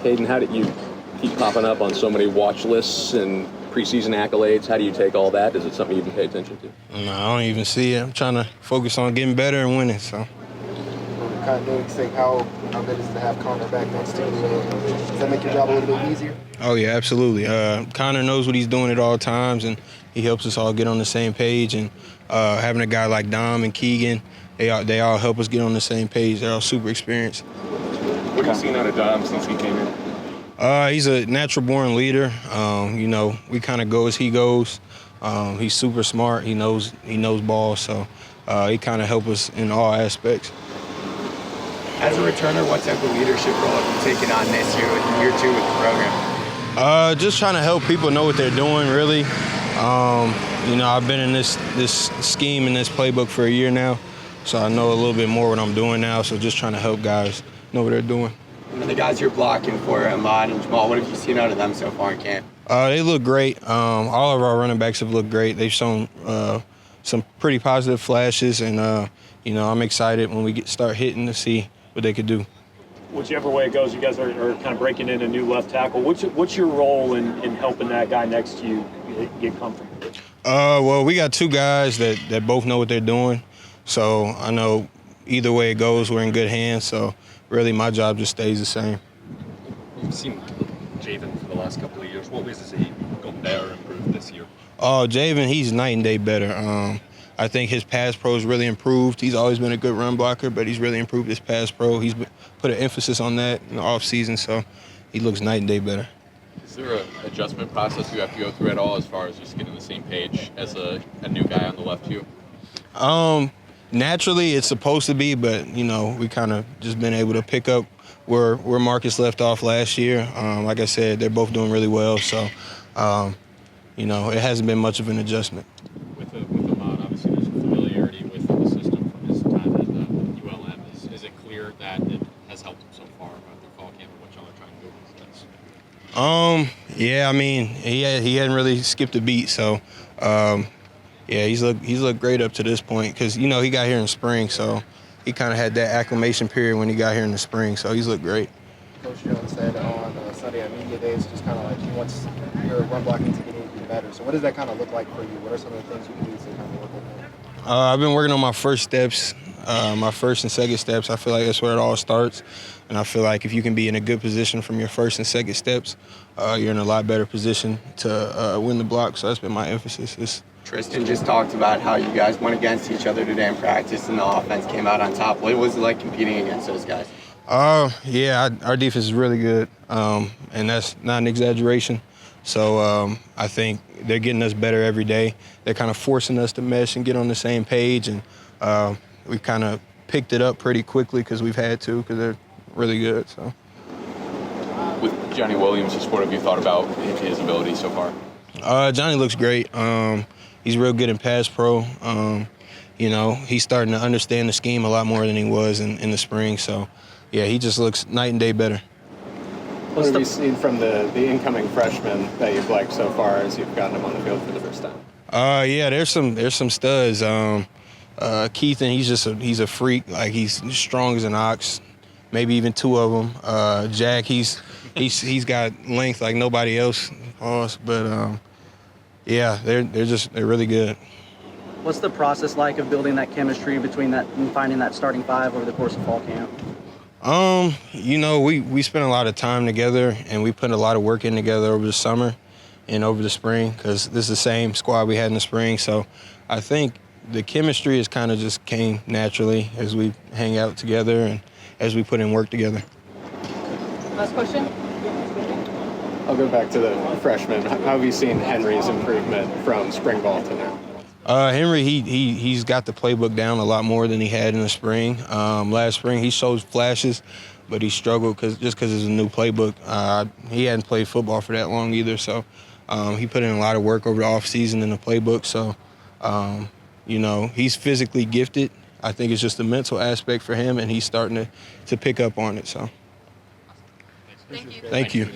Cayden, how did you keep popping up on so many watch lists and preseason accolades? How do you take all that? Is it something you can pay attention to? No, I don't even see it. I'm trying to focus on getting better and winning. So. For continuity's sake, how good is it to have Connor back next to you? Does that make your job a little bit easier? Oh, yeah, absolutely. Connor knows what he's doing at all times, and he helps us all get on the same page. And having a guy like Dom and Keegan, they all help us get on the same page. They're all super experienced. What have you seen out of Dom since he came in? He's a natural-born leader. We kind of go as he goes. He's super smart. He knows ball, so he kind of helps us in all aspects. As a returner, what type of leadership role have you taken on this year, year 2 with the program? Just trying to help people know what they're doing, really. I've been in this scheme and this playbook for a year now, so I know a little bit more what I'm doing now, so just trying to help guys know what they're doing. And the guys you're blocking for, Ahmad and Jamal, what have you seen out of them so far in camp? They look great. All of our running backs have looked great. They've shown some pretty positive flashes, and I'm excited when we start hitting to see what they could do. Whichever way it goes, you guys are kind of breaking in a new left tackle. What's your role in helping that guy next to you get comfortable? Well, we got two guys that both know what they're doing, so I know either way it goes, we're in good hands. So really, my job just stays the same. You've seen Javen for the last couple of years. What ways has he gotten better, improved this year? Oh, Javen, he's night and day better. I think his pass pro has really improved. He's always been a good run blocker, but he's really improved his pass pro. He's put an emphasis on that in the offseason, so he looks night and day better. Is there an adjustment process you have to go through at all as far as just getting on the same page as a new guy on the left here? Naturally, it's supposed to be, but, we kind of just been able to pick up where Marcus left off last year. Like I said, they're both doing really well, so, it hasn't been much of an adjustment. With Ahmad, obviously there's a familiarity with the system from his time at ULM. Is it clear that it has helped him so far through fall camp and what y'all are trying to do with this? Yeah, I mean, he hadn't really skipped a beat, so he's looked great up to this point because he got here in spring, so he kind of had that acclimation period when he got here in the spring, so he's looked great. Coach Jones said on Sunday at media days, just kind of like he wants your run blocking to get even better. So what does that kind of look like for you? What are some of the things you can do to kind of work on that? I've been working on my first steps, my first and second steps. I feel like that's where it all starts. And I feel like if you can be in a good position from your first and second steps, you're in a lot better position to win the block. So that's been my emphasis. Tristan just talked about how you guys went against each other today in practice and the offense came out on top. What was it like competing against those guys? Our defense is really good, and that's not an exaggeration. So I think they're getting us better every day. They're kind of forcing us to mesh and get on the same page, and we kind of picked it up pretty quickly because we've had to, because they're really good. So. With Johnny Williams, what have you thought about his ability so far? Johnny looks great. He's real good in pass pro. He's starting to understand the scheme a lot more than he was in the spring. So, yeah, he just looks night and day better. What have you seen from the incoming freshmen that you've liked so far as you've gotten them on the field for the first time? There's some studs. Keegan, he's a freak. Like, he's strong as an ox. Maybe even two of them. Jack, he's got length like nobody else. But they're really good. What's the process like of building that chemistry between that and finding that starting five over the course of fall camp? We spent a lot of time together, and we put a lot of work in together over the summer and over the spring, because this is the same squad we had in the spring. So I think the chemistry has kind of just came naturally as we hang out together and as we put in work together. Last question. I'll go back to the freshmen. How have you seen Henry's improvement from spring ball to now? Henry, he's got the playbook down a lot more than he had in the spring. Last spring, he showed flashes, but he struggled because it's a new playbook. He hadn't played football for that long either, so he put in a lot of work over the offseason in the playbook. So, he's physically gifted. I think it's just a mental aspect for him, and he's starting to pick up on it. So, Thank you. Thank you.